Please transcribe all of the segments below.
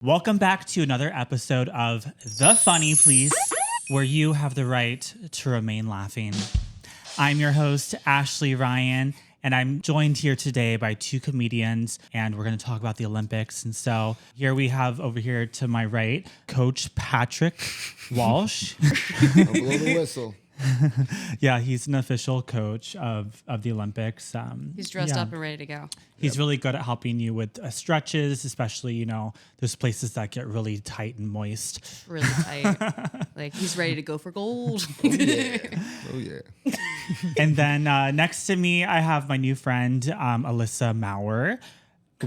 Welcome back to another episode of The Funny Please, where you have the right to remain laughing. I'm your host, Ashley Ryan, and I'm joined here today by two comedians, and we're going to talk about the Olympics. And so here we have over here to my right, Coach Patrick Walsh. I'll blow the whistle. Yeah, he's an official coach of the Olympics. He's dressed up and ready to go. He's really good at helping you with stretches, especially, you know, those places that get really tight and moist. Really tight. Like, he's ready to go for gold. Oh, yeah. And then next to me, I have my new friend, Alyssa Maurer.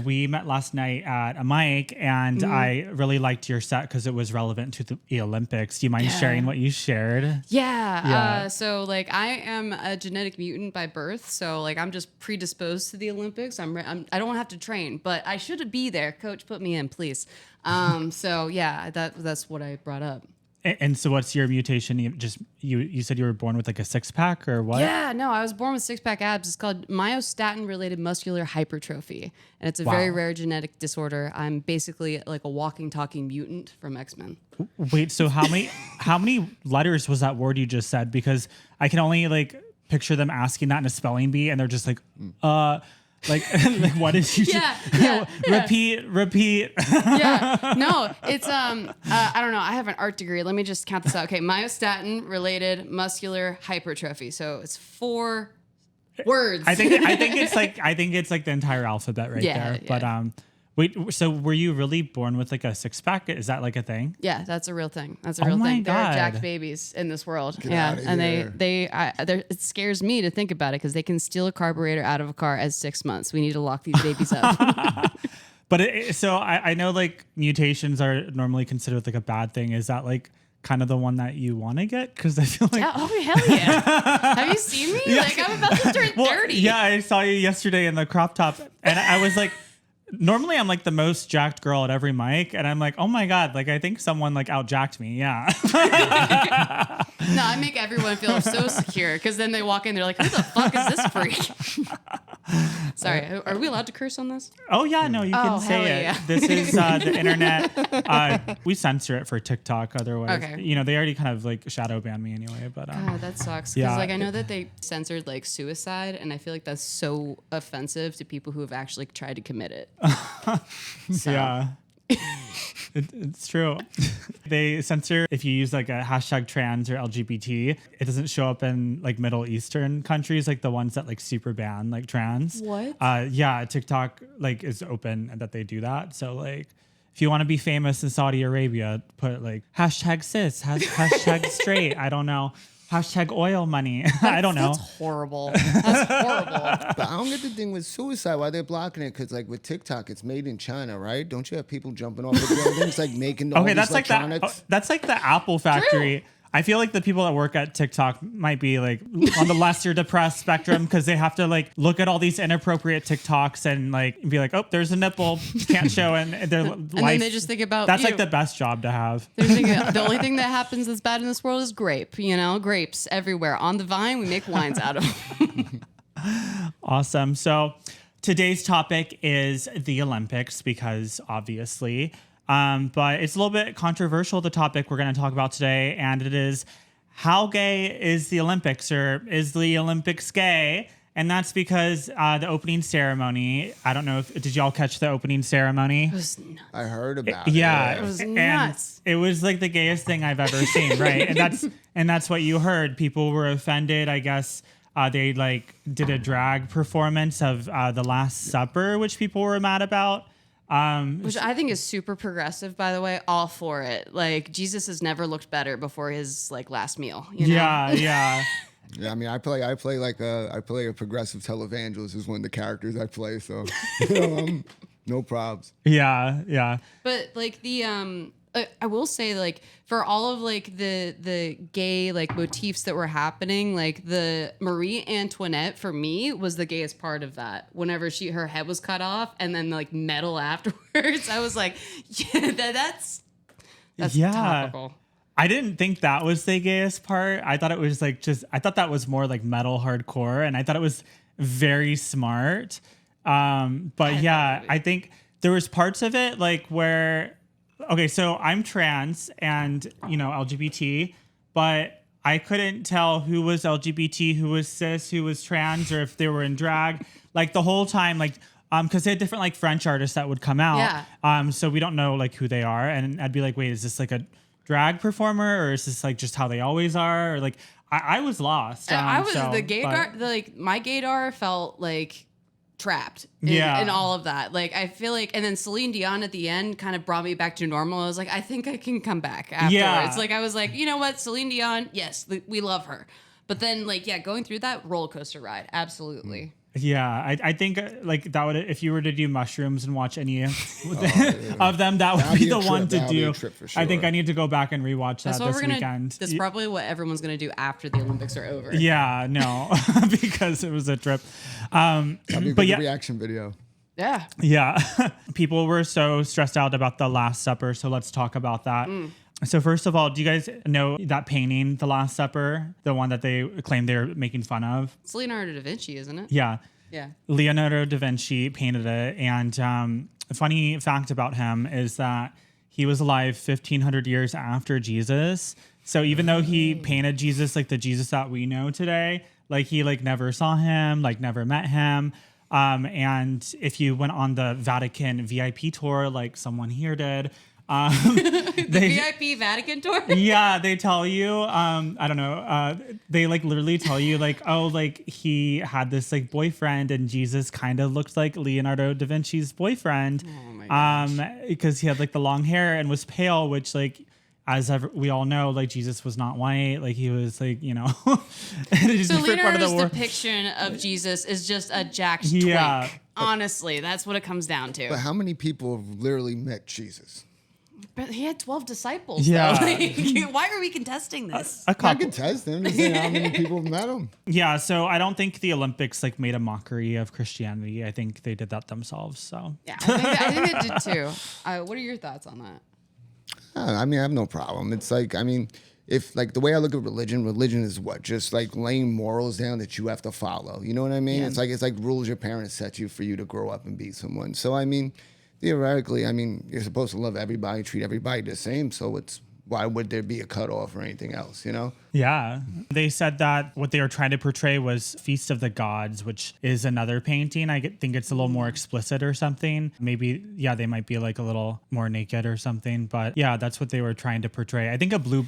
We met last night at a mic, and I really liked your set because it was relevant to the Olympics. Do you mind sharing what you shared? Yeah. So, like, I am a genetic mutant by birth. So, like, I'm just predisposed to the Olympics. I don't have to train, but I should be there. Coach, put me in, please. So, yeah, that's what I brought up. And so what's your mutation? You said you were born with like a six-pack or what? Yeah, no, I was born with six-pack abs. It's called myostatin-related muscular hypertrophy, and it's a very rare genetic disorder. I'm basically like a walking, talking mutant from X-Men. Wait, so how many letters was that word you just said? Because I can only like picture them asking that in a spelling bee, and they're just like, like what did you repeat Yeah, no, it's I don't know, I have an art degree, let me just count this out. Okay, myostatin related muscular hypertrophy, so it's 4 words. I think it's like the entire alphabet right there. Yeah. But wait, so were you really born with like a six-pack? Is that like a thing? Yeah, that's a real thing. That's a real my thing. There are God. jacked babies in this world. Get yeah, outta and here. it scares me to think about it because they can steal a carburetor out of a car at 6 months. We need to lock these babies up. But so I know like mutations are normally considered like a bad thing. Is that like kind of the one that you want to get? Because I feel like hell yeah. Have you seen me? Yeah. Like, I'm about to turn 30. Yeah, I saw you yesterday in the crop top, and I was like. Normally I'm like the most jacked girl at every mic, and I'm like, oh my God, like I think someone like out jacked me. Yeah. No, I make everyone feel so secure because then they walk in, they're like, who the fuck is this freak? Sorry, are we allowed to curse on this? Oh yeah, no, you can say hell it. yeah. This is the internet. We censor it for TikTok, otherwise, Okay. you know, they already kind of like shadow ban me anyway. But God, that sucks. Because Yeah. like I know that they censored like suicide, and I feel like that's so offensive to people who have actually tried to commit it. So. yeah. It's true. They censor if you use like a hashtag trans or LGBT. It doesn't show up in like Middle Eastern countries, like the ones that like super ban like trans. What? Yeah, TikTok like is open that they do that. So like if you want to be famous in Saudi Arabia, put like hashtag cis, hashtag straight. I don't know. Hashtag oil money. I don't know. That's horrible. That's horrible. But I don't get the thing with suicide. Why they're blocking it? Because like with TikTok, it's made in China, right? Don't you have people jumping off the buildings, like making all these That's like electronics? that's like the Apple factory. I feel like the people that work at TikTok might be like on the lesser depressed spectrum because they have to like look at all these inappropriate TikToks and like be like, oh, there's a nipple, can't show, and their life. And then they just think about that's you. like the best job to have. They're thinking, the only thing that happens that's bad in this world is grape. You know, grapes everywhere. On the vine, we make wines out of them. Awesome. So today's topic is the Olympics because obviously. But it's a little bit controversial, the topic we're going to talk about today, and it is how gay is the Olympics, or is the Olympics gay? And that's because the opening ceremony, I don't know if, did y'all catch the opening ceremony? It was nuts. I heard about it. Yeah. It was and nuts. it was like the gayest thing I've ever seen, right? And that's what you heard. People were offended, I guess. They like did a drag performance of The Last Supper, which people were mad about. Which I think is super progressive, by the way. All for it. Like, Jesus has never looked better before his like last meal. You know? Yeah. Yeah, I mean, I play a progressive televangelist is one of the characters I play, so no probs. Yeah. But like I will say, like, for all of like the gay like motifs that were happening, like the Marie Antoinette for me was the gayest part of that. Whenever her head was cut off and then like metal afterwards, I was like, yeah, that's topical. I didn't think that was the gayest part. I thought it was like I thought that was more like metal hardcore, and I thought it was very smart. But yeah, I think there was parts of it like where Okay, so I'm trans and, LGBT, but I couldn't tell who was LGBT, who was cis, who was trans, or if they were in drag. Like the whole time, because they had different like French artists that would come out. Yeah. So we don't know like who they are. And I'd be like, wait, is this like a drag performer, or is this like just how they always are? Or like, I was lost. I was the gaydar. Like my gaydar felt like trapped in all of that. Like I feel like, and then Celine Dion at the end kind of brought me back to normal. I was like, I think I can come back afterwards. Yeah. Like I was like, you know what, Celine Dion, yes, we love her. But then like, yeah, going through that roller coaster ride, absolutely. Yeah, I think like that would, if you were to do mushrooms and watch any of them, that would be the one to do. I think I need to go back and rewatch that this weekend. That's probably what everyone's gonna do after the Olympics are over. Yeah, no, because it was a trip. But yeah, reaction video. Yeah. Yeah. People were so stressed out about the Last Supper, so let's talk about that. So first of all, do you guys know that painting, The Last Supper, the one that they claim they're making fun of? It's Leonardo da Vinci, isn't it? Yeah. Yeah. Leonardo da Vinci painted it. And a funny fact about him is that he was alive 1,500 years after Jesus. So even though he painted Jesus like the Jesus that we know today, like he like never saw him, like never met him. And if you went on the Vatican VIP tour, like someone here did, the VIP Vatican tour? Yeah, they tell you, I don't know, they like literally tell you like, oh, like he had this like boyfriend and Jesus kind of looked like Leonardo da Vinci's boyfriend. Oh my gosh. Because he had like the long hair and was pale, which like, we all know, like Jesus was not white, like he was like, so Leonardo's depiction of Jesus is just a jacked twink. Honestly, that's what it comes down to. But how many people have literally met Jesus? But he had 12 disciples. Yeah. Like, why are we contesting this? I can test him to see how many people have met him. Yeah, so I don't think the Olympics like made a mockery of Christianity. I think they did that themselves. So yeah, I think they did too. What are your thoughts on that? I mean, I have no problem. It's like, I mean, if like the way I look at religion is what? Just like laying morals down that you have to follow. You know what I mean? Yeah. It's like rules your parents set you for you to grow up and be someone. So I mean, theoretically, I mean, you're supposed to love everybody, treat everybody the same. So why would there be a cutoff or anything else, Yeah. They said that what they were trying to portray was Feast of the Gods, which is another painting. I think it's a little more explicit or something. Maybe, yeah, they might be like a little more naked or something. But yeah, that's what they were trying to portray. I think a blue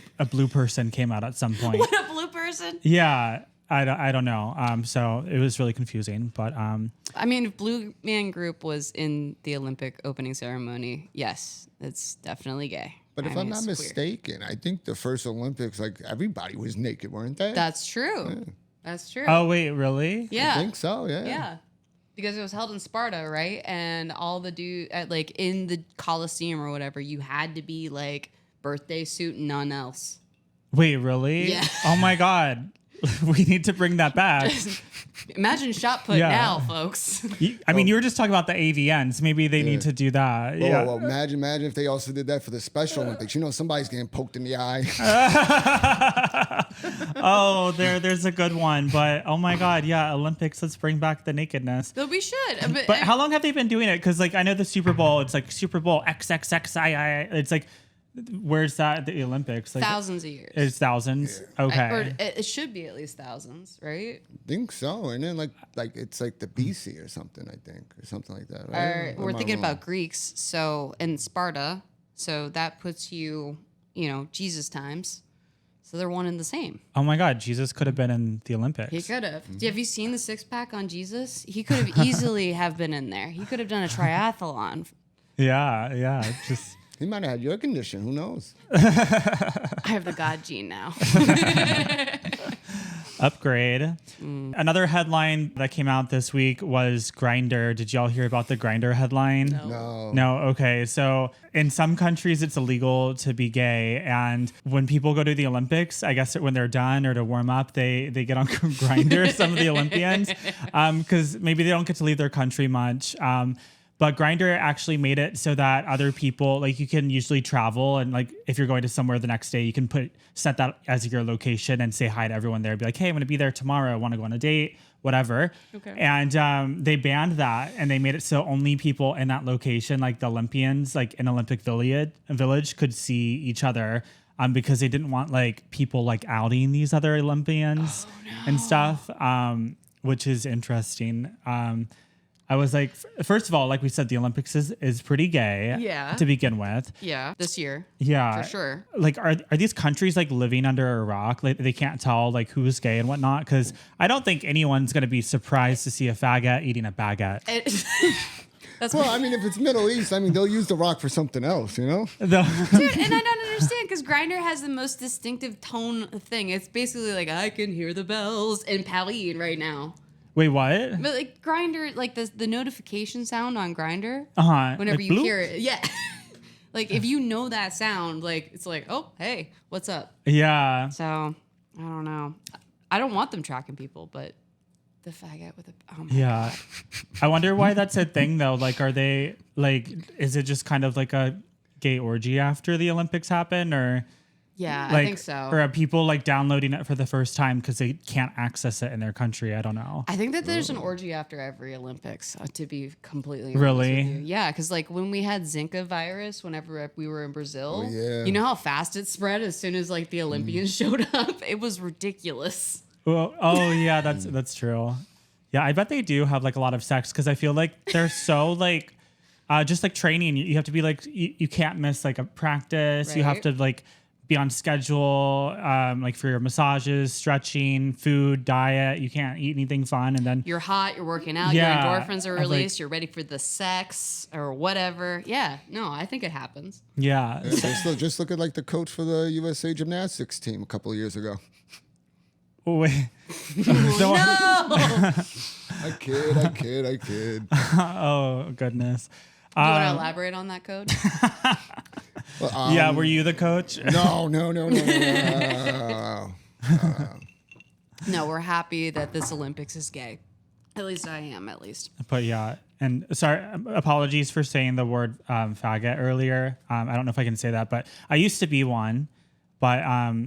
person came out at some point. What, a blue person? Yeah. I don't know. So it was really confusing, but I mean, if Blue Man Group was in the Olympic opening ceremony, yes, it's definitely gay. But if I'm not mistaken, I think the first Olympics, like everybody was naked, weren't they? That's true. Yeah. That's true. Oh wait, really? Yeah, I think so. Yeah. Yeah, because it was held in Sparta, right? And all the dude like in the Colosseum or whatever, you had to be like birthday suit and none else. Wait, really? Yeah. Oh my God. We need to bring that back. Imagine shot put now, folks. I mean, you were just talking about the AVNs. Maybe they need to do that. Well, imagine if they also did that for the Special Olympics. Somebody's getting poked in the eye. Oh, there's a good one. But oh my God, yeah, Olympics. Let's bring back the nakedness. But we should. But how long have they been doing it? Because like I know the Super Bowl. It's like Super Bowl XXXII. It's like. Where's that? The Olympics? Like, thousands of years. It's thousands. Yeah. Okay. Or it should be at least thousands, right? I think so. And then like it's like the BC or something, I think, or something like that. Right? We're thinking about Greeks. So in Sparta, so that puts you, Jesus times. So they're one and the same. Oh my God, Jesus could have been in the Olympics. He could have. Mm-hmm. Have you seen the 6-pack on Jesus? He could have easily have been in there. He could have done a triathlon. Yeah. Just. He might have had your condition. Who knows? I have the God gene now. Upgrade. Another headline that came out this week was Grindr. Did y'all hear about the Grindr headline? No. Okay. So in some countries, it's illegal to be gay. And when people go to the Olympics, I guess when they're done or to warm up, they get on Grindr, some of the Olympians, because maybe they don't get to leave their country much. But Grindr actually made it so that other people, like you can usually travel and like if you're going to somewhere the next day, you can set that as your location and say hi to everyone there. Be like, hey, I'm going to be there tomorrow. I want to go on a date, whatever. Okay. And they banned that and they made it so only people in that location, like the Olympians, like in Olympic Village could see each other. Because they didn't want like people like outing these other Olympians and stuff, which is interesting. I was like, first of all, like we said, the Olympics is pretty gay to begin with. Yeah, this year. Yeah. For sure. Like, are these countries like living under a rock? Like they can't tell like who's gay and whatnot? Because I don't think anyone's going to be surprised to see a faggot eating a baguette. Well, I mean, if it's Middle East, I mean, they'll use the rock for something else, you know? Dude, and I don't understand because Grindr has the most distinctive tone thing. It's basically like, I can hear the bells in Pauline right now. Wait, what? But like Grindr, like the notification sound on Grindr, whenever like you bloop? hear it, yeah. Like if you know that sound, like it's like, oh, hey, what's up? Yeah. So I don't know. I don't want them tracking people, but the faggot with a yeah. I wonder why that's a thing though. Like, are they like? Is it just kind of like a gay orgy after the Olympics happen, or? Yeah, like, I think so. Or are people like downloading it for the first time because they can't access it in their country? I don't know. I think that there's an orgy after every Olympics, to be completely honest really. with you. Yeah, because like when we had Zika virus, whenever we were in Brazil, you know how fast it spread as soon as like the Olympians showed up? It was ridiculous. Well, oh yeah, that's true. Yeah, I bet they do have like a lot of sex because I feel like they're so like just like training. You have to be like you can't miss like a practice. Right. You have to like be on schedule, like for your massages, stretching, food, diet. You can't eat anything fun, and then You're hot, you're working out, Yeah, your endorphins are I was released, like- you're ready for the sex or whatever. Yeah, no, I think it happens. yeah. Just look at like the coach for the USA gymnastics team a couple of years ago. Wait. No! I kid. Oh goodness. Do you want to elaborate on that code? Well, Yeah, were you the coach? No. No, we're happy that this Olympics is gay. At least I am, at least. But yeah, and sorry, apologies for saying the word faggot earlier. I don't know if I can say that, but I used to be one. But,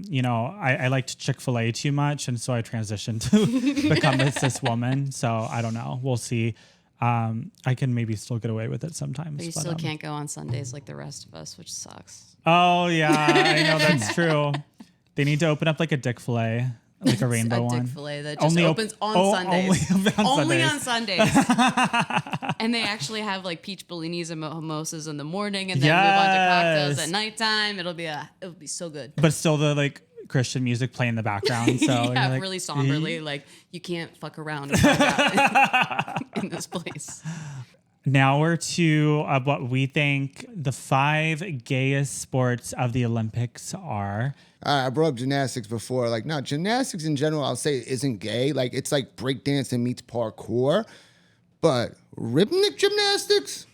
you know, I liked Chick-fil-A too much, and so I transitioned to become a cis woman. So I don't know. We'll see. I can maybe still get away with it sometimes. But you still can't go on Sundays like the rest of us, which sucks. Oh, yeah, I know that's true. They need to open up like a Dick-fil-A, like a rainbow one. Dick-fil-A that just opens on Sundays. Only on Sundays. And they actually have like peach bellinis and mimosas in the morning and then move on to cocktails at nighttime. It'll be so good. But still the like Christian music play in the background. So yeah, like, really somberly. Like you can't fuck around and fuck out in this place. Now we're to what we think the 5 gayest sports of the Olympics are. I brought up gymnastics before. Like, no, gymnastics in general, I'll say isn't gay. Like, it's like breakdancing meets parkour. But rhythmic gymnastics,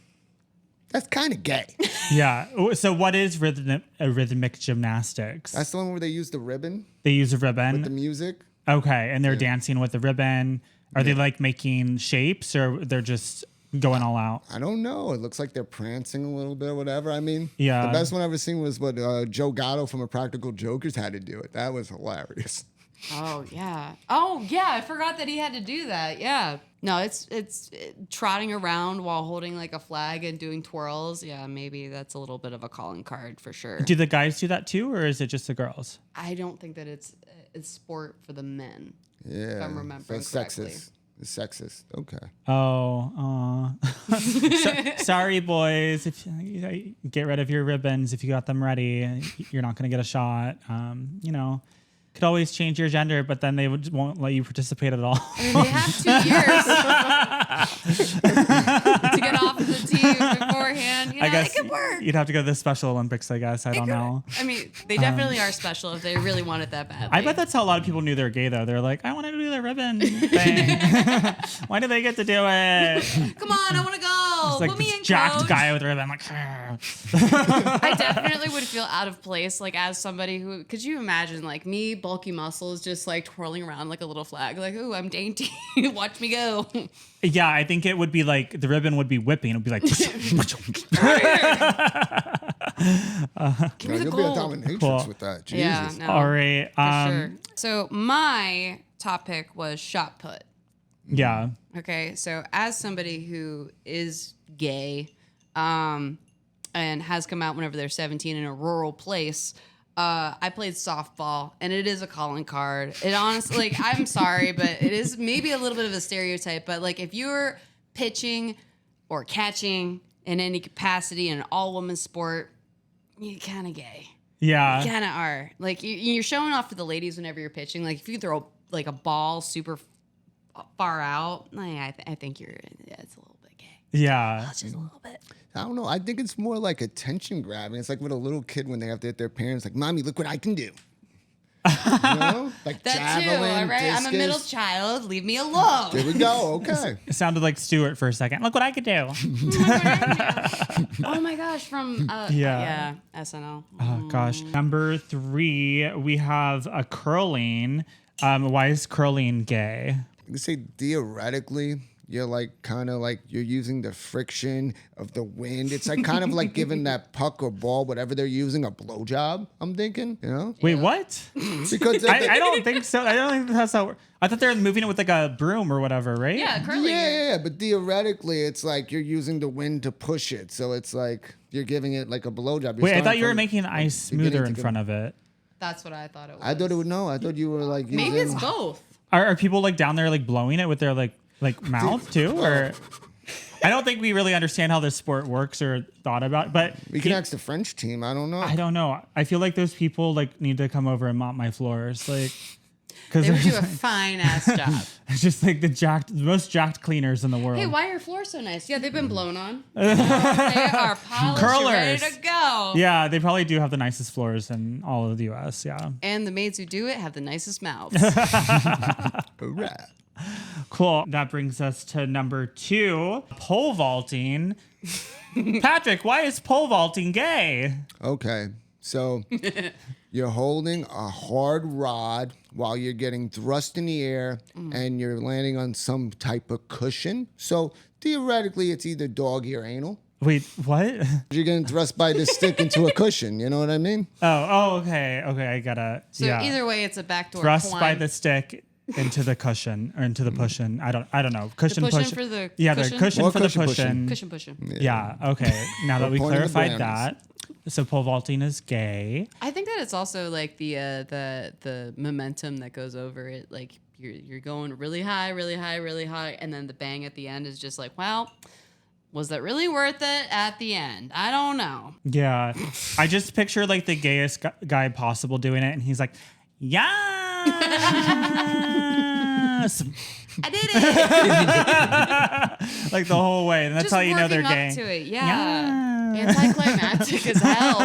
that's kind of gay. Yeah. So what is rhythmic gymnastics? That's the one where they use the ribbon They use a ribbon. with the music. Okay, and they're dancing with the ribbon. Are they like making shapes, or they're just going all out? I don't know. It looks like they're prancing a little bit or whatever. I mean, Yeah. the best one I've ever seen was what Joe Gatto from A Practical Jokers had to do it. That was hilarious. Oh yeah. I forgot that he had to do that. Yeah. No, it's trotting around while holding like a flag and doing twirls. Yeah, maybe that's a little bit of a calling card for sure. Do the guys do that too, or is it just the girls? I don't think that it's sport for the men. Yeah. If I'm remembering That's correctly. sexist. It's sexist. Okay. Oh, sorry, boys. If you get rid of your ribbons, if you got them ready, you're not going to get a shot. You know, could always change your gender, but then they won't let you participate at all. I mean, they have 2 years to get off of the team beforehand. You know, I guess, it it work? You'd have to go to the Special Olympics, I guess. I don't know. I mean, they definitely are special if they really want it that badly. I bet that's how a lot of people knew they're gay, though. They're like, I want to do the ribbon thing. Why do they get to do it? Come on, I want to go. It's like Put me this in, jacked coach. guy with a ribbon. Like, I definitely would feel out of place, like as somebody who, could you imagine, like me, bulky muscles, just like twirling around like a little flag, like, ooh, I'm dainty. Watch me go. yeah, I think it would be like the ribbon would be whipping. It would be like, Give me the You'll be a gold. dominatrix Cool. with that. Yeah, Jesus. no, all right. for sure. So my top pick was shot put. Yeah. Okay, so as somebody who is gay, and has come out whenever they're 17 in a rural place, I played softball, and it is a calling card. It honestly, like, I'm sorry, but it is maybe a little bit of a stereotype. But like, if you're pitching or catching in any capacity in an all-woman sport, you're kind of gay. Yeah. You kind of are. Like, you're showing off to the ladies whenever you're pitching. Like, if you throw like a ball super far out, I think you're, yeah, it's a little bit gay. Yeah. It's just a little bit. I don't know. I think it's more like attention grabbing. It's like with a little kid when they have to hit their parents, like, "Mommy, look what I can do." You know? Like That javelin, too, all right? I'm a discus. middle child. Leave me alone. There we go. Okay. It sounded like Stuart for a second. Look what I could do. Oh my gosh, from Yeah. SNL. Oh, gosh. Number 3, we have a curling. Why is curling gay? You can say theoretically, you're like kind of like you're using the friction of the wind. It's like kind of like giving that puck or ball, whatever they're using, a blowjob. I'm thinking, you know, Wait, what? because I don't think so. I don't think that's how. I thought they were moving it with like a broom or whatever, right? Yeah, curling. yeah. But theoretically, it's like you're using the wind to push it, so it's like you're giving it like a blowjob. Wait, I thought you were making ice smoother in front of it. That's what I thought it was. I thought it would know. I thought you were like using. Maybe it's both. Are people like down there like blowing it with their like mouth too, or? I don't think we really understand how this sport works or thought about, but We can ask the French team. I don't know. I don't know. I feel like those people like need to come over and mop my floors, like because They would do a fine ass job. it's just like the most jacked cleaners in the world. Hey, why are your floors so nice? Yeah, they've been blown on. They are polished, Curlers. ready to go. Yeah, they probably do have the nicest floors in all of the U.S. Yeah. And the maids who do it have the nicest mouths. Hurrah. Cool. That brings us to number 2, pole vaulting. Patrick, why is pole vaulting gay? Okay, so you're holding a hard rod while you're getting thrust in the air and you're landing on some type of cushion. So theoretically, it's either doggy or anal. Wait, what? You're getting thrust by the stick into a cushion. You know what I mean? Oh, okay. Okay, I gotta. So yeah. either way, it's a backdoor Thrust climb. by the stick into the cushion or into the pushin. I don't know. Cushion The push. cushion for the yeah, cushion? the cushion Or for cushion the pushing. pushin. Cushion. Yeah. Okay. Now that we Point of the clarified brownies. that, so pole vaulting is gay. I think that it's also like the momentum that goes over it. Like you're going really high, and then the bang at the end is just like, well, was that really worth it at the end? I don't know. Yeah. I just picture like the gayest guy possible doing it, and he's like, yes. I did it. Like the whole way. And that's Just how you know they're working gay. up to it. Yeah. Anticlimactic as hell.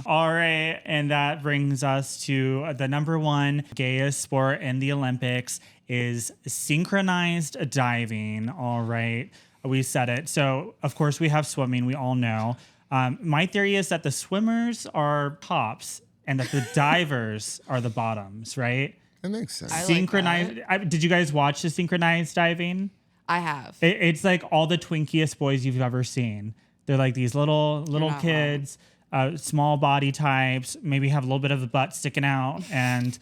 All right. And that brings us to the number 1 gayest sport in the Olympics is synchronized diving. All right. We said it. So, of course, we have swimming. We all know. My theory is that the swimmers are tops and that the divers are the bottoms, right? That makes sense. I like Synchronized. Did you guys watch the synchronized diving? I have. It's like all the twinkiest boys you've ever seen. They're like these little not kids, small body types, maybe have a little bit of the butt sticking out. And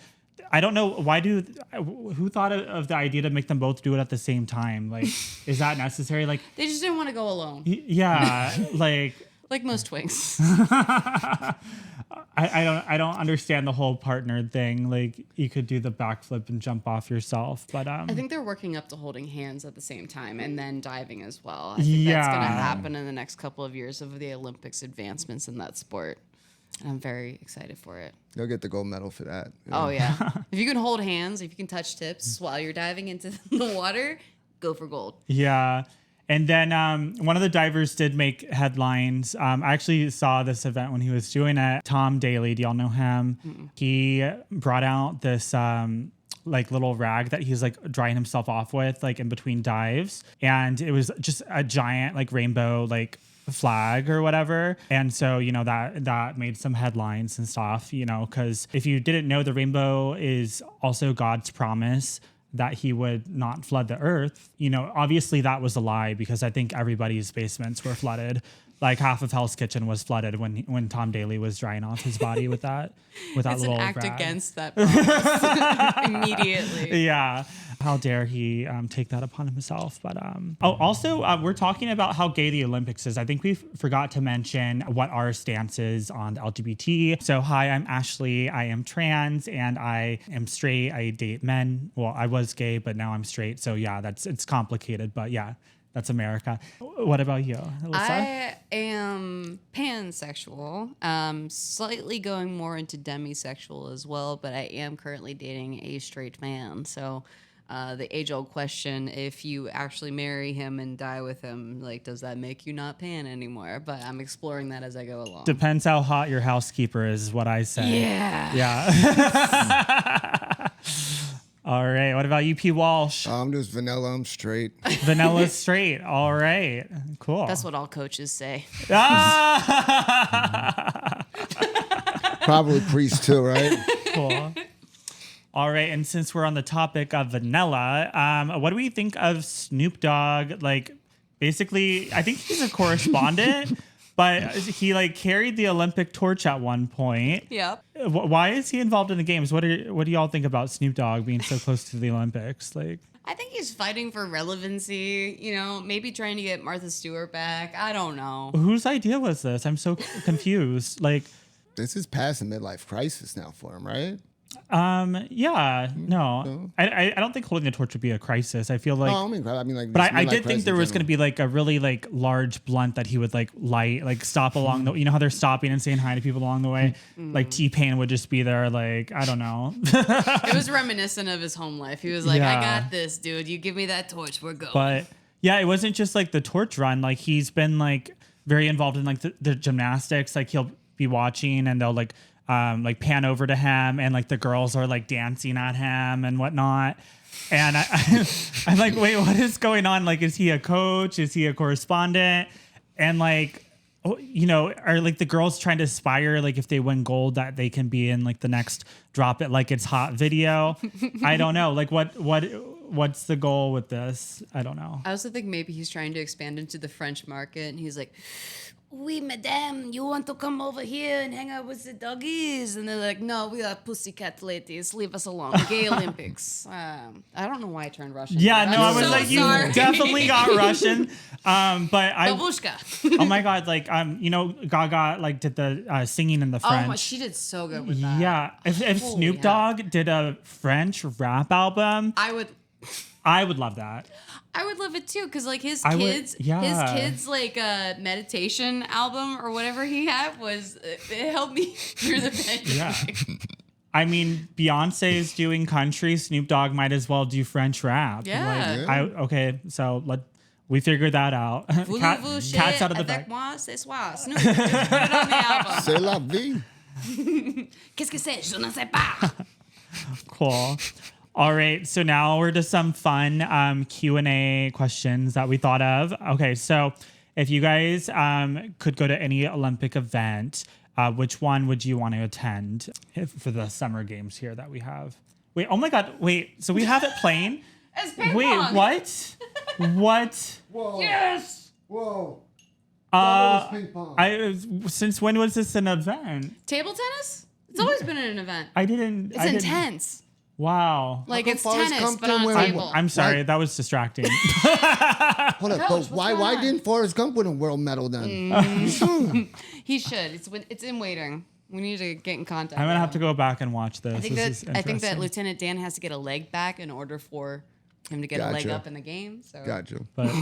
I don't know who thought of the idea to make them both do it at the same time? Like, is that necessary? Like, They just didn't want to go alone, yeah, like most twinks. I don't understand the whole partner thing. Like, you could do the backflip and jump off yourself, but I think they're working up to holding hands at the same time and then diving as well. I think that's going to Yeah. happen in the next couple of years of the Olympics advancements in that sport. And I'm very excited for it. You'll get the gold medal for that. Oh, yeah. If you can hold hands, if you can touch tips while you're diving into the water, go for gold. yeah. And then one of the divers did make headlines. I actually saw this event when he was doing it. Tom Daly, do y'all know him? Mm-mm. He brought out this like little rag that he's like drying himself off with, like in between dives. And it was just a giant like rainbow like flag or whatever. And so, you know, that made some headlines and stuff, you know, because if you didn't know, the rainbow is also God's promise that he would not flood the earth. You know, obviously that was a lie because I think everybody's basements were flooded. Like half of Hell's Kitchen was flooded when Tom Daly was drying off his body with that it's little an act rag. against that promise immediately. Yeah. How dare he take that upon himself? But also we're talking about how gay the Olympics is. I think we forgot to mention what our stance is on the LGBT. So hi, I'm Ashley. I am trans and I am straight. I date men. Well, I was gay, but now I'm straight. So yeah, it's complicated. But yeah, that's America. What about you, Alyssa? I am pansexual, slightly going more into demisexual as well, but I am currently dating a straight man. So the age-old question, if you actually marry him and die with him, like, does that make you not pan anymore? But I'm exploring that as I go along. Depends how hot your housekeeper is what I say. Yeah. Yeah. All right. What about you, P. Walsh? I'm just vanilla. I'm straight. Vanilla straight. All right. Cool. That's what all coaches say. Probably priest too, right? Cool. All right. And since we're on the topic of vanilla, what do we think of Snoop Dogg? Like, basically, I think he's a correspondent. But he like carried the Olympic torch at one point. Yep. Why is he involved in the games? What do y'all think about Snoop Dogg being so close to the Olympics? Like, I think he's fighting for relevancy, you know, maybe trying to get Martha Stewart back. I don't know. Whose idea was this? I'm so confused. Like, this is past a midlife crisis now for him, right? Yeah, no, I don't think holding the torch would be a crisis. I feel like, I mean like, but I did think there was going to be like a really like large blunt that he would like light, like stop along the, you know how they're stopping and saying hi to people along the way. Like T-Pain would just be there. Like, I don't know. It was reminiscent of his home life. He was like, I got this, dude. You give me that torch. We're going. But yeah, it wasn't just like the torch run. Like he's been like very involved in like the gymnastics. Like he'll be watching and they'll like pan over to him and like the girls are like dancing at him and whatnot. And I'm like, wait, what is going on? Like, is he a coach? Is he a correspondent? And like, you know, are like the girls trying to aspire, like if they win gold that they can be in like the next Drop It Like It's Hot video? I don't know. Like what's the goal with this? I don't know. I also think maybe he's trying to expand into the French market and he's like, oui, madame, you want to come over here and hang out with the doggies? And they're like, no, we are pussycat ladies. Leave us alone. Gay Olympics. I don't know why I turned Russian. Yeah, no, I was so like, sorry. You definitely got Russian. But Babushka. Oh my God, like, you know, Gaga like did the singing in the French. Oh my, she did so good with that. Yeah, if Snoop Dogg did a French rap album, I would love that. I would love it too, because like his kids like meditation album or whatever he had was it helped me through the pandemic. Yeah. I mean, Beyonce's doing country. Snoop Dogg might as well do French rap. Yeah. Okay, so we figured that out. Cat's out of the bag. Snoop, just put it on the album. C'est la vie. Qu'est-ce que c'est? Je ne sais pas. Cool. All right, so now we're to some fun Q&A questions that we thought of. Okay, so if you guys could go to any Olympic event, which one would you want to attend for the summer games here that we have? Wait, oh my God, wait, so we have it playing? It's ping Wait, pong. what? What? Whoa. Yes. Whoa. Ping pong. Since when was this an event? Table tennis? It's always been an event. It's Intense. Wow. Like come it's Forrest tennis, Gump but on a didn't win? table. I'm sorry, that was distracting. Hold up, Gosh, but what's why going on? didn't Forrest Gump win a world medal then? He should. It's in waiting. We need to get in contact. I'm gonna with have to him. go back and watch this. I think This is that interesting. Lieutenant Dan has to get a leg back in order for him to get a leg Gotcha. up in the game. So Gotcha. But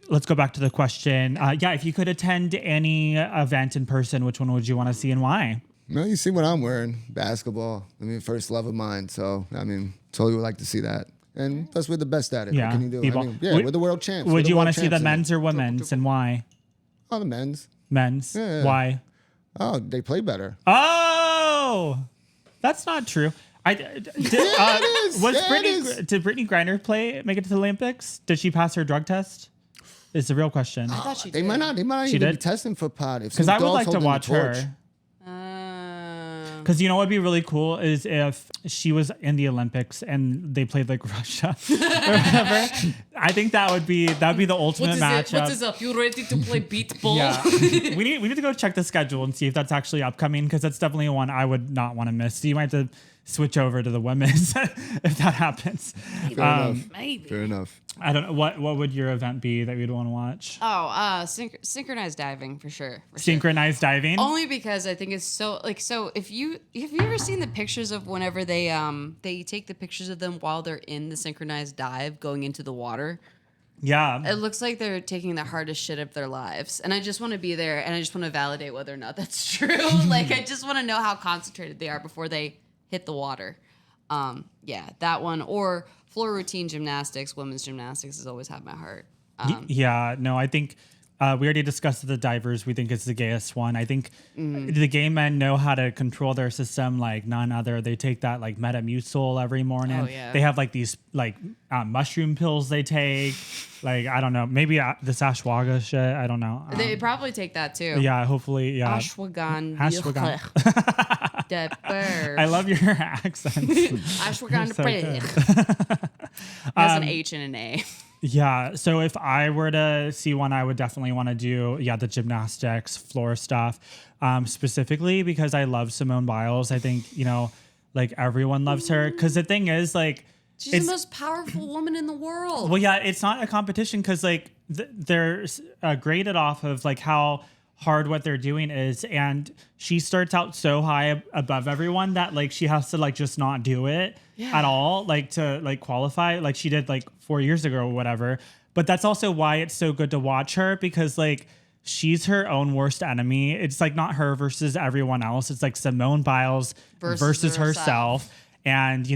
let's go back to the question. Yeah, if you could attend any event in person, which one would you want to see and why? No, you see what I'm wearing. Basketball. I mean, first love of mine. So, I mean, totally would like to see that. and plus we're the best at it. Yeah, What can you do? b-ball. We're the world champs. Would you want to see the men's or women's, and why? Oh, the men's. Men's. Yeah. Why? Oh, they play better. Oh, that's not true. Did Brittany Griner make it to the Olympics? Did she pass her drug test? Is the real question. I thought she They did. might not She even be did? testing for pot. Because I would like to watch her. Because you know what would be really cool is if she was in the Olympics and they played like Russia or whatever. I think that'd be the ultimate matchup. What is up? You ready to play beat ball? Yeah, we need to go check the schedule and see if that's actually upcoming, because that's definitely one I would not want to miss. So you might have to switch over to the women's if that happens. Fair enough. Maybe. Fair enough. I don't know what would your event be that you'd want to watch. Oh, synchronized diving for sure. Synchronized diving. Only because I think it's so like, so have you ever seen the pictures of whenever they take the pictures of them while they're in the synchronized dive going into the water? Yeah. It looks like they're taking the hardest shit of their lives. And I just want to be there, and I just want to validate whether or not that's true. Like, I just want to know how concentrated they are before they hit the water. Yeah, that one. Or floor routine gymnastics, women's gymnastics has always had my heart. Yeah, no, I think we already discussed the divers. We think it's the gayest one. I think the gay men know how to control their system like none other. They take that like Metamucil every morning. Oh, yeah. They have like these like mushroom pills they take. Like, I don't know, maybe this ashwagandha shit. I don't know. They probably take that too. Yeah, hopefully, yeah. Ashwagandha. I love your accents. Ashwagandha. So good. Has an H and an A. Yeah. So if I were to see one, I would definitely want to do, the gymnastics, floor stuff, specifically because I love Simone Biles. I think, like everyone loves her. Because the thing is, like, She's the most powerful woman in the world. well, yeah, it's not a competition because like they're graded off of like how hard what they're doing is, and she starts out so high above everyone that like she has to like just not do it at all, like to like qualify, like she did like 4 years ago or whatever. But that's also why it's so good to watch her, because like she's her own worst enemy. It's like not her versus everyone else. It's like Simone Biles versus herself. And,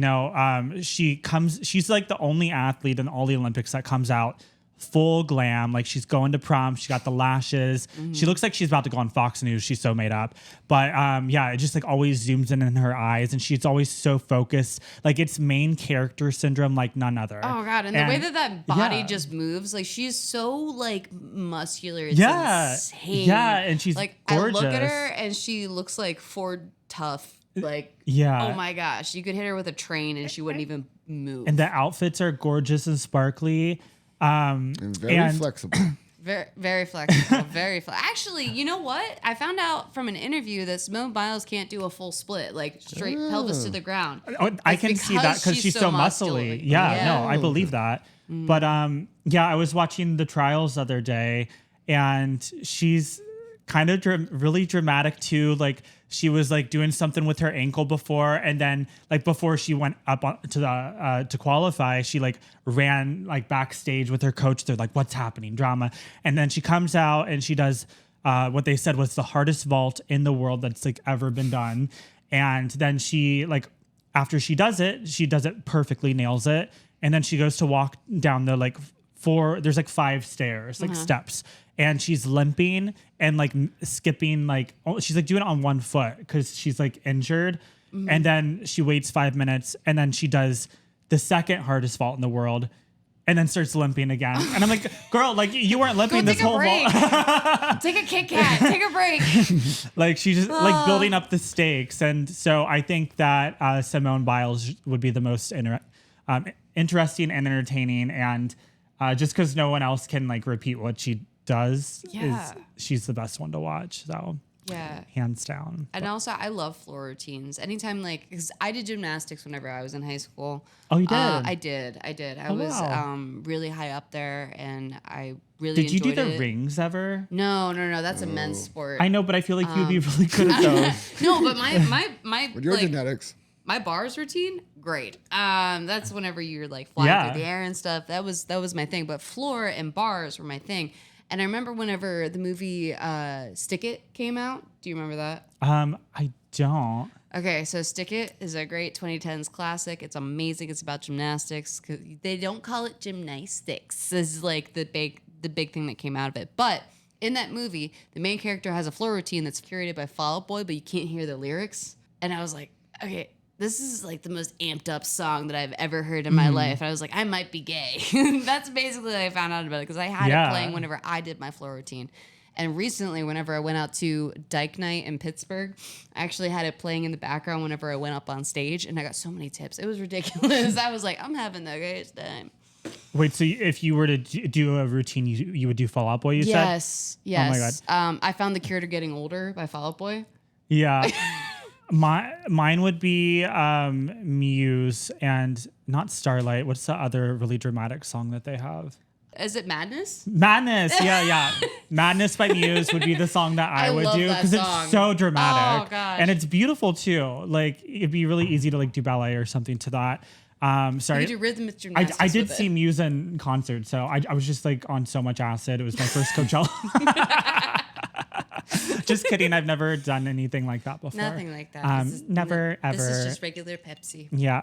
she's like the only athlete in all the Olympics that comes out full glam. Like she's going to prom. She got the lashes. Mm-hmm. She looks like she's about to go on Fox News. She's so made up. But it just like always zooms in her eyes. And she's always so focused. Like it's main character syndrome like none other. Oh, God. And the way that body just moves, like she's so like muscular. It's insane. Yeah. And she's like, gorgeous. I look at her and she looks like Ford Tough. Like, oh my gosh, you could hit her with a train and she wouldn't even move. And the outfits are gorgeous and sparkly. And very flexible. Very, very flexible. Actually, you know what? I found out from an interview that Simone Biles can't do a full split, like straight pelvis to the ground. I can see that because she's so muscly. Yeah, no, I believe that. But I was watching the trials the other day, and she's kind of really dramatic too. Like she was like doing something with her ankle before, and then like before she went up to the to qualify, she like ran like backstage with her coach. They're like, "What's happening?" Drama. And then she comes out and she does what they said was the hardest vault in the world that's like ever been done. And then she like after she does it perfectly, nails it, and then she goes to walk down the like there's like 5 stairs, like steps. And she's limping and like skipping, like she's like doing it on one foot because she's like injured. Mm-hmm. And then she waits 5 minutes and then she does the second hardest vault in the world and then starts limping again. And I'm like, girl, like you weren't limping this whole vault. Take a Kit Kat, take a break. Like she's just like building up the stakes. And so I think that Simone Biles would be the most interesting and entertaining. And just because no one else can like repeat what she does, she's the best one to watch. So hands down. And also I love floor routines. Anytime, like, because I did gymnastics whenever I was in high school. Oh, you did? I did. I was really high up there, and I really did you do enjoyed the it. rings ever? No, that's a men's sport. I know, but I feel like you'd be really good at those. No, but my With your genetics. My bars routine, great. That's whenever you're like flying through the air and stuff. That was my thing. But floor and bars were my thing. And I remember whenever the movie Stick It came out. Do you remember that? I don't. Okay, so Stick It is a great 2010s classic. It's amazing. It's about gymnastics. They don't call it gymnastics. This is like the big thing that came out of it. But in that movie, the main character has a floor routine that's curated by Fall Out Boy, but you can't hear the lyrics. And I was like, okay, this is like the most amped up song that I've ever heard in my life. And I was like, I might be gay. That's basically what I found out about it because I had it playing whenever I did my floor routine. And recently, whenever I went out to Dyke Night in Pittsburgh, I actually had it playing in the background whenever I went up on stage, and I got so many tips. It was ridiculous. I was like, I'm having the greatest time. Wait, so if you were to do a routine, you would do Fall Out Boy, you said? Yes. Oh my God. I found The Cure to Getting Older by Fall Out Boy. Yeah. Mine would be Muse and not Starlight. What's the other really dramatic song that they have? Is it Madness? Madness, yeah. Madness by Muse would be the song that I would love do that because it's song. so dramatic. Oh, gosh. And it's beautiful too. Like it'd be really easy to like do ballet or something to that. Sorry. You do rhythmic gymnastics. I did with see it. Muse in concert, so I was just like on so much acid. It was my first Coachella. Just kidding. I've never done anything like that before. Nothing like that. Never, ever. This is just regular Pepsi. Yeah.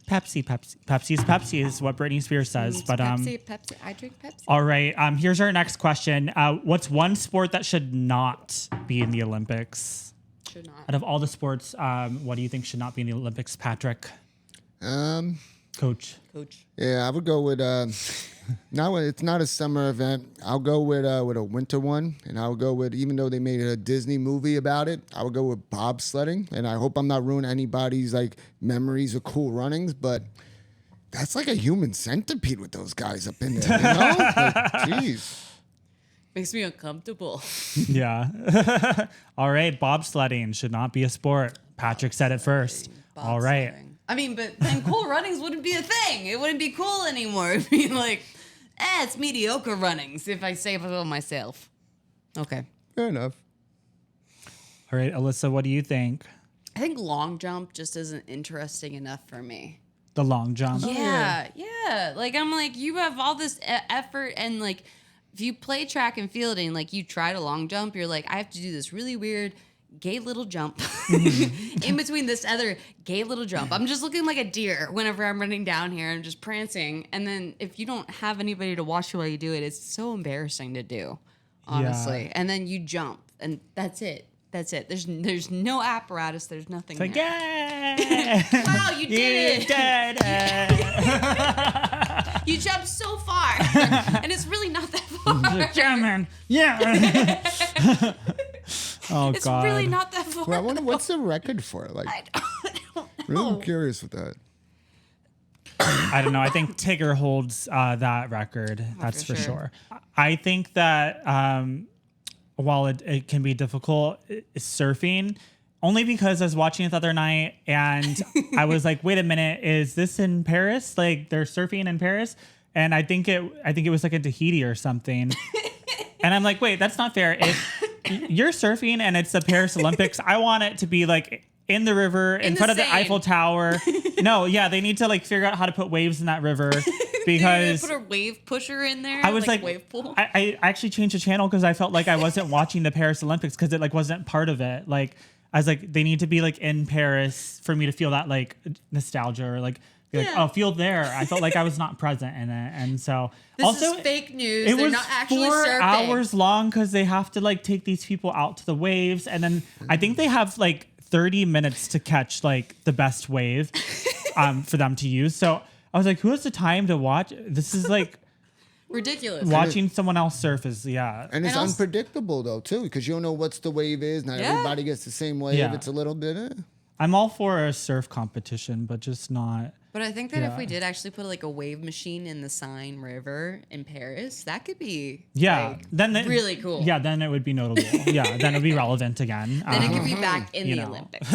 Pepsi is what Britney Spears says. But Pepsi. I drink Pepsi. all right. Here's our next question. What's one sport that should not be in the Olympics? Should not. Out of all the sports, what do you think should not be in the Olympics, Patrick? Coach. Yeah, I would go with it's not a summer event. I'll go with a winter one, and I'll go with, even though they made a Disney movie about it, I would go with bobsledding. And I hope I'm not ruining anybody's like memories of Cool Runnings, but that's like a human centipede with those guys up in there, you know? Like, jeez. Makes me uncomfortable. Yeah. All right. Bobsledding should not be a sport. Patrick said it first. All right. I mean, but then Cool Runnings wouldn't be a thing. It wouldn't be cool anymore. It'd be like, it's mediocre runnings, if I say so myself. Okay. Fair enough. All right, Alyssa, what do you think? I think long jump just isn't interesting enough for me. The long jump? Yeah. Like, I'm like, you have all this effort, and like, if you play track and fielding, like you try to long jump, you're like, I have to do this really weird gay little jump in between this other gay little jump. I'm just looking like a deer whenever I'm running down here and just prancing. And then if you don't have anybody to watch you while you do it, it's so embarrassing to do, honestly. Yeah. And then you jump, and that's it. There's no apparatus. There's nothing. Like, there. yeah. Wow, you did it. did it. You jumped so far, and it's really not that far. Yeah, man. Yeah. Oh, It's God. really not that far. Well, I wonder what's the record for it. Like, I don't know. really curious with that. I don't know. I think Tigger holds that record. That's for sure. I think that while it can be difficult, surfing, only because I was watching it the other night and I was like, wait a minute, is this in Paris? Like they're surfing in Paris? And I think it was like in Tahiti or something. And I'm like, wait, that's not fair. If you're surfing and it's the Paris Olympics, I want it to be like in the river, in front of the Eiffel Tower. No, yeah, they need to like figure out how to put waves in that river because put a wave pusher in there. I was like wave pool. I actually changed the channel because I felt like I wasn't watching the Paris Olympics because it like wasn't part of it. Like I was like, they need to be like in Paris for me to feel that like nostalgia or like be like, oh, feel there. I felt like I was not present in it, and so this also is fake news. it They're was not actually 4 surfing. hours long because they have to like take these people out to the waves, and then I think they have like 30 minutes to catch like the best wave for them to use. So I was like, who has the time to watch? This is like ridiculous. watching someone else surf is And it's also- unpredictable though too, because you don't know what's the wave is. Not Yeah. everybody gets the same wave. Yeah. It's a little bit. I'm all for a surf competition, but just not. But I think that if Yeah. we did actually put like a wave machine in the Seine River in Paris, that could be like, then really cool. Yeah, then it would be notable. Yeah, then it would be relevant again. Then it could be back in the know. Olympics.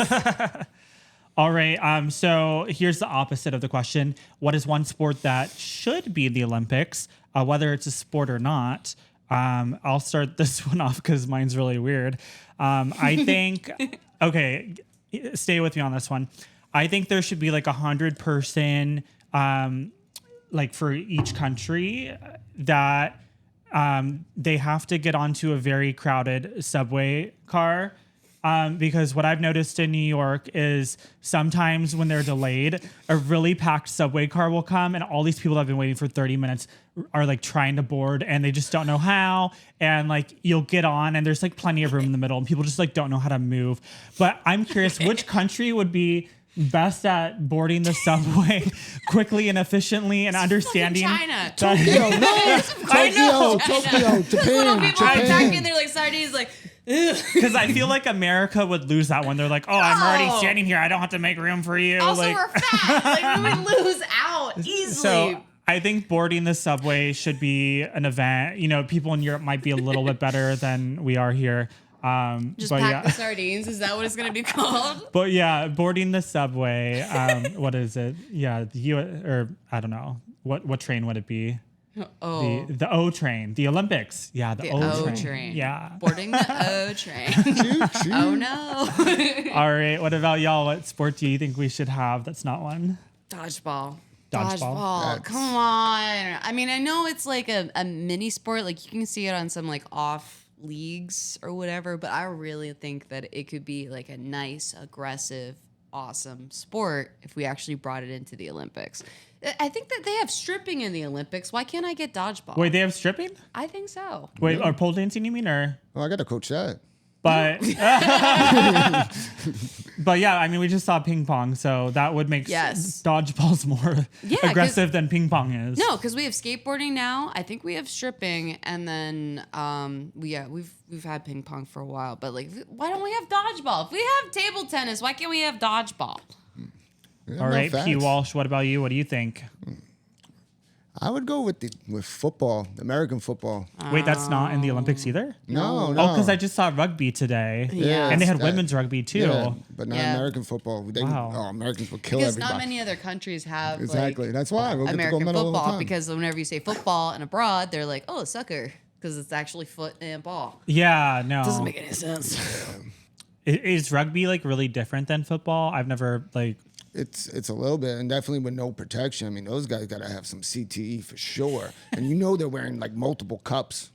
All right. So here's the opposite of the question. What is one sport that should be in the Olympics, whether it's a sport or not? I'll start this one off because mine's really weird. I think, okay, stay with me on this one. I think there should be like 100-person, like for each country that they have to get onto a very crowded subway car because what I've noticed in New York is sometimes when they're delayed, a really packed subway car will come and all these people that have been waiting for 30 minutes are like trying to board and they just don't know how. And like you'll get on and there's like plenty of room in the middle and people just like don't know how to move. But I'm curious, which country would be best at boarding the subway quickly and efficiently and understanding? China. Tokyo, no. Tokyo, Japan. People are attacking. They're like sardines, like. Because I feel like America would lose that one. They're like, oh, I'm already standing here. I don't have to make room for you. Also, like, we're fat. Like, we would lose out easily. So I think boarding the subway should be an event. You know, people in Europe might be a little bit better than we are here. Just pack the sardines. Is that what it's going to be called? But yeah, boarding the subway. What is it? Yeah, or I don't know. What train would it be? Oh, the O train, the Olympics. Yeah, the O train. Yeah, boarding the O train. Oh no! All right. What about y'all? What sport do you think we should have? That's not one. Dodgeball. Dodgeball. Come on. I mean, I know it's like a mini sport. Like you can see it on some like off leagues or whatever, but I really think that it could be like a nice, aggressive, awesome sport if we actually brought it into the Olympics. I think that they have stripping in the Olympics. Why can't I get dodgeball? Wait, they have stripping? I think so. Wait, or pole dancing, you mean? Or Oh, I got to coach that. but but yeah, I mean, we just saw ping pong, so that would make dodgeballs more aggressive than ping pong is. No, because we have skateboarding now. I think we have stripping, and then we've had ping pong for a while. But like, why don't we have dodgeball? If we have table tennis, why can't we have dodgeball? Yeah, all right, P. Walsh, what about you? What do you think? I would go with football, American football. Wait, that's not in the Olympics either? No. Oh, because I just saw rugby today. Yeah. And they had women's rugby too. Yeah, but not American football. Americans will kill because everybody. not many other countries have exactly. That's why we'll American get the gold medal all the football. time. Because whenever you say football and abroad, they're like, oh, soccer, because it's actually foot and ball. Yeah, no. Doesn't make any sense. Is rugby like really different than football? I've never like. It's a little bit, and definitely with no protection. I mean, those guys got to have some CTE for sure. And you know they're wearing like multiple cups.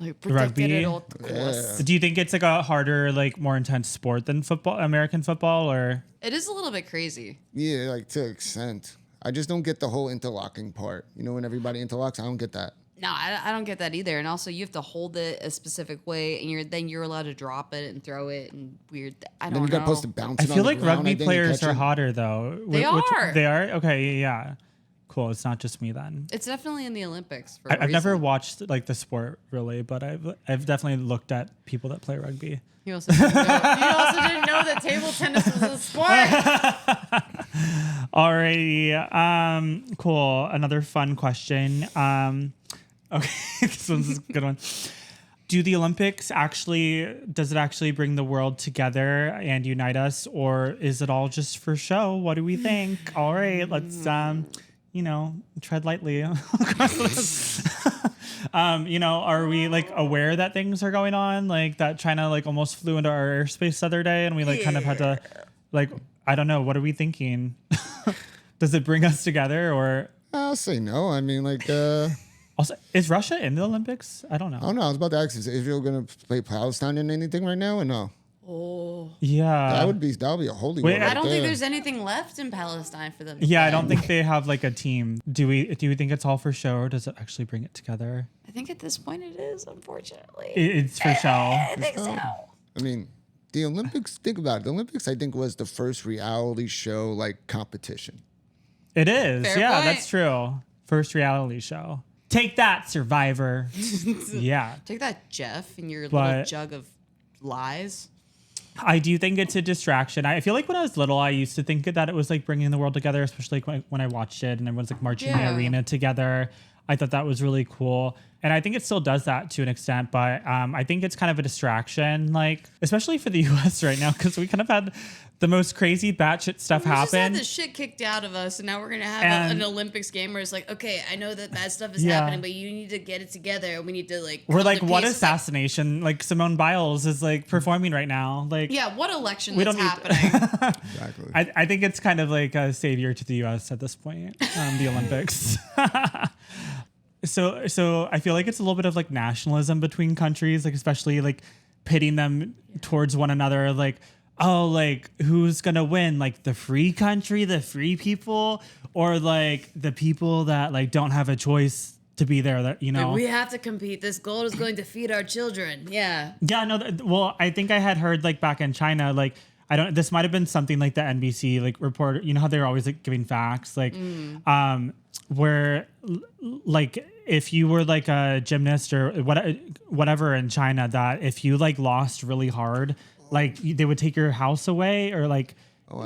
Like protected Rugby? at all costs. Do you think it's like a harder, like more intense sport than football, American football, or? It is a little bit crazy. Yeah, like to an extent. I just don't get the whole interlocking part. You know, when everybody interlocks, I don't get that. No, I don't get that either. And also, you have to hold it a specific way, and you're allowed to drop it and throw it and weird. I don't know. Then you got supposed to bounce. I it feel on the like ground, rugby and then you players catch are it. hotter though. They are. They are? Okay, yeah. Cool. It's not just me then. It's definitely in the Olympics. I've never watched like the sport really, but I've definitely looked at people that play rugby. You also didn't know that table tennis was a sport. Alrighty. Cool. Another fun question. Okay, this one's a good one. Does it actually bring the world together and unite us, or is it all just for show? What do we think? All right, let's tread lightly across this. Are we like aware that things are going on? Like that China like almost flew into our airspace the other day and we like kind of had to like, I don't know, what are we thinking? Does it bring us together or? I'll say no. I mean, like, also, is Russia in the Olympics? I don't know. Oh no, I was about to ask, is Israel going to play Palestine in anything right now or no? Oh. Yeah. That would be a holy Wait, war right I don't there. think there's anything left in Palestine for them to Yeah, play. I don't think they have like a team. Do we think it's all for show or does it actually bring it together? I think at this point it is, unfortunately. It's for show. I think so. I mean, the Olympics, think about it. The Olympics, I think, was the first reality show like competition. It is. Fair Yeah, point. that's true. First reality show. Take that, Survivor. Yeah. Take that, Jeff, and your little But- jug of lies. I do think it's a distraction. I feel like when I was little, I used to think that it was like bringing the world together, especially like when I watched it and everyone's like marching in Yeah. the arena together. I thought that was really cool. And I think it still does that to an extent, but I think it's kind of a distraction, like especially for the US right now, because we kind of had the most crazy batshit stuff We just had happen. the shit kicked out of us, and now we're gonna have And- an Olympics game where it's like, okay, I know that bad stuff is Yeah. happening, but you need to get it together, and we need to like. We're cut like, the what pieces. assassination? Like Simone Biles is like performing right now. Like, Yeah, what election we that's don't need. happening? Exactly. I think it's kind of like a savior to the U.S. at this point, the Olympics. So I feel like it's a little bit of like nationalism between countries, like especially like pitting them towards one another, like, oh, like who's gonna win, like the free country, the free people, or like the people that like don't have a choice to be there, that Like, we have to compete. This gold is going to feed our children. Yeah. Yeah, no. Well, I think I had heard like back in China, like this might have been something like the NBC like reporter. You know how they're always like giving facts, like where like if you were like a gymnast or whatever in China, that if you like lost really hard, like they would take your house away or like.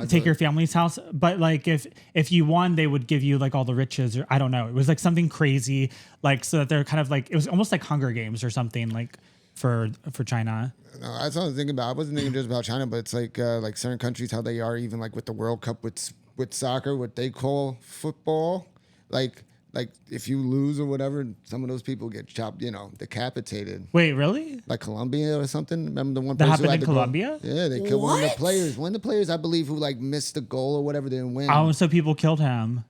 Take your family's house, but like if you won, they would give you like all the riches, or I don't know. It was like something crazy, like so that they're kind of like, it was almost like Hunger Games or something, like for China. No, that's what I was thinking about. I wasn't thinking just about China, but it's like certain countries, how they are, even like with the World Cup with soccer, what they call football, like if you lose or whatever, some of those people get chopped, decapitated. Wait, really? Like Colombia or something? Remember the one That person happened who had in to Colombia? Yeah, they killed one of the players. One of the players, I believe, who like missed the goal or whatever, didn't win. Oh, so people killed him.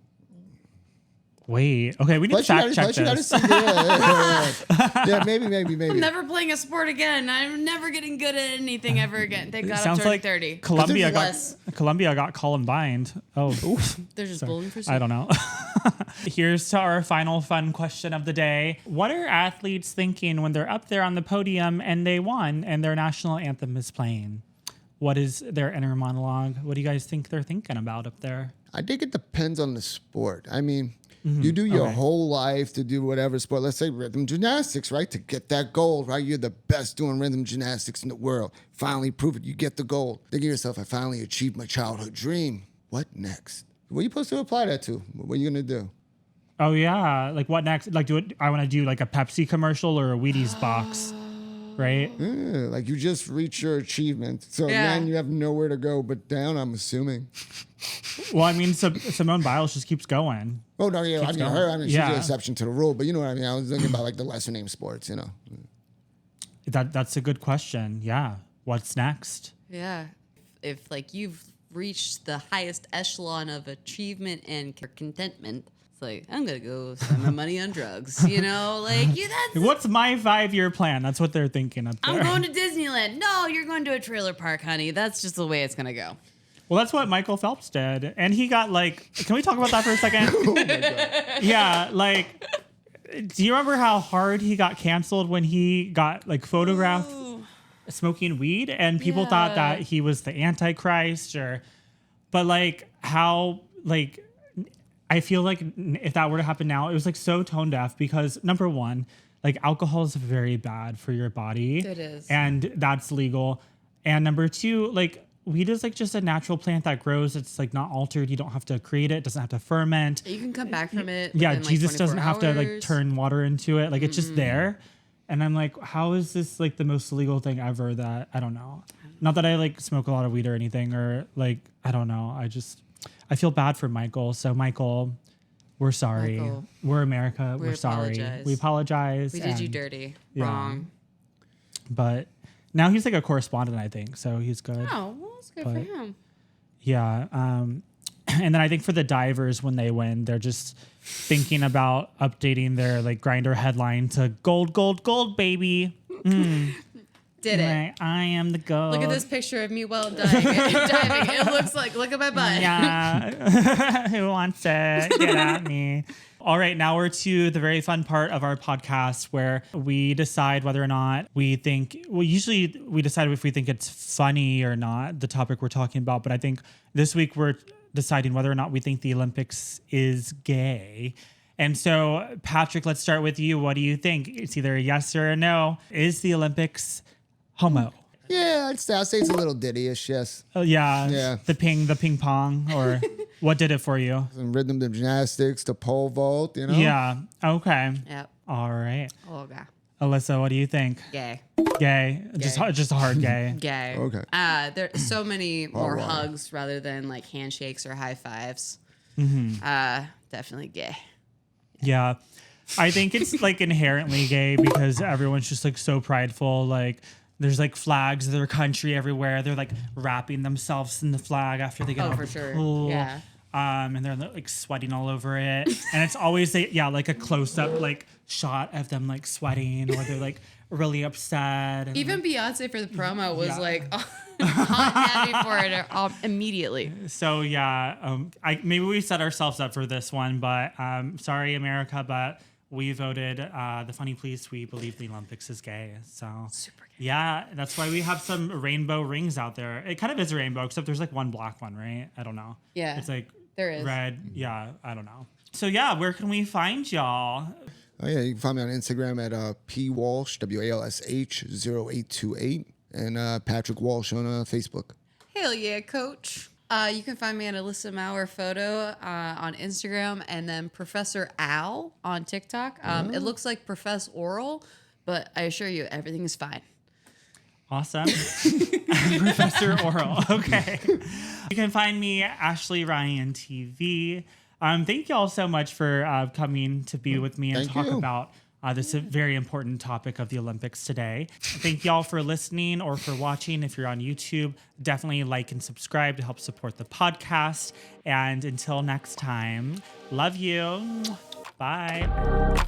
Wait. Okay, we need to fact check this. Yeah, maybe. I'm never playing a sport again. I'm never getting good at anything ever again. Thank God I'm Sounds turning like 30. Colombia got Columbine. Oh, They're just bullying for I don't know. Here's to our final fun question of the day. What are athletes thinking when they're up there on the podium and they won and their national anthem is playing? What is their inner monologue? What do you guys think they're thinking about up there? I think it depends on the sport. I mean, you do your whole life to do whatever sport. Let's say rhythm gymnastics, right? To get that gold, right? You're the best doing rhythm gymnastics in the world. Finally prove it. You get the gold. Think to yourself, I finally achieved my childhood dream. What next? What are you supposed to apply that to? What are you going to do? Oh, yeah. Like, what next? Like, I want to do like a Pepsi commercial or a Wheaties box, right? Yeah, like you just reached your achievement. So then you have nowhere to go but down, I'm assuming. Well, I mean, Simone Biles just keeps going. Oh, no, yeah. She's the exception to the rule. But you know what I mean? I was thinking about like the lesser named sports, That's a good question. Yeah. What's next? Yeah. If like you've reached the highest echelon of achievement and contentment, it's like, I'm going to go spend my money on drugs, like What's my 5-year plan? That's what they're thinking up there. I'm going to Disneyland. No, you're going to a trailer park, honey. That's just the way it's going to go. Well, that's what Michael Phelps did. And he got can we talk about that for a second? Oh my God. Yeah. Do you remember how hard he got canceled when he got photographed smoking weed? And people thought that he was the Antichrist but I feel like if that were to happen now, it was so tone deaf because number one, alcohol is very bad for your body. It is. And that's legal. And number two, weed is just a natural plant that grows. It's not altered. You don't have to create it. It doesn't have to ferment. You can come back from it. Yeah, within, Jesus doesn't have to hours. turn water into it. It's just there. And I'm like, how is this the most illegal thing ever? That I don't know. Not that I smoke a lot of weed or anything, or I don't know. I feel bad for Michael. So Michael, we're sorry. Michael, we're America. We're sorry. We apologize. We did you dirty. Yeah. Wrong. But now he's a correspondent, I think. So he's good. Oh, well, that's good for him. Yeah. And then I think for the divers, when they win, they're just thinking about updating their Grindr headline to gold, gold, gold, baby. Did it. I am the gold. Look at this picture of me while diving. It looks look at my butt. Yeah. Who wants to get at me? All right, now we're to the very fun part of our podcast where we decide whether or not we think, usually we decide if we think it's funny or not, the topic we're talking about. But I think this week we're deciding whether or not we think the Olympics is gay. And so, Patrick, let's start with you. What do you think? It's either a yes or a no. Is the Olympics homo? Yeah, I'll say it's a little ditty-ish, yes. Oh, yeah. The ping pong, or what did it for you? Some rhythm to gymnastics, to pole vault, Yeah. Okay. Yep. All right. Oh, God. Alyssa, what do you think? Gay. Gay. Just a hard gay. Gay. Okay. There's so many more hugs rather than handshakes or high fives. Definitely gay. Yeah. I think it's inherently gay because everyone's just so prideful. There's flags of their country everywhere. They're wrapping themselves in the flag after they get out for of the sure. pool. Yeah. And they're like sweating all over it. And it's always like a close up like shot of them like sweating, or they're like really upset. And, Even Beyonce for the promo was Yeah. like hot and heavy for it immediately. So yeah, maybe we set ourselves up for this one, but sorry, America, but we voted the funny police. We believe the Olympics is gay. So Super gay. yeah, that's why we have some rainbow rings out there. It kind of is a rainbow, except there's like one black one, right? I don't know. Yeah, it's like there is. red. Yeah, I don't know. So yeah, where can we find y'all? Oh yeah, you can find me on Instagram at pwalsh WALSH 0828 and Patrick Walsh on Facebook. Hell yeah, coach. You can find me at Alyssa Maurer photo on Instagram, and then Professor Al on TikTok. It looks like Professor Oral, but I assure you everything is fine. Awesome. Professor Oral. Okay. You can find me Ashley Ryan TV. Thank you all so much for coming to be with me and Thank talk you. about this very important topic of the Olympics today. Thank you all for listening or for watching. If you're on YouTube, definitely like and subscribe to help support the podcast. And until next time, love you. Bye.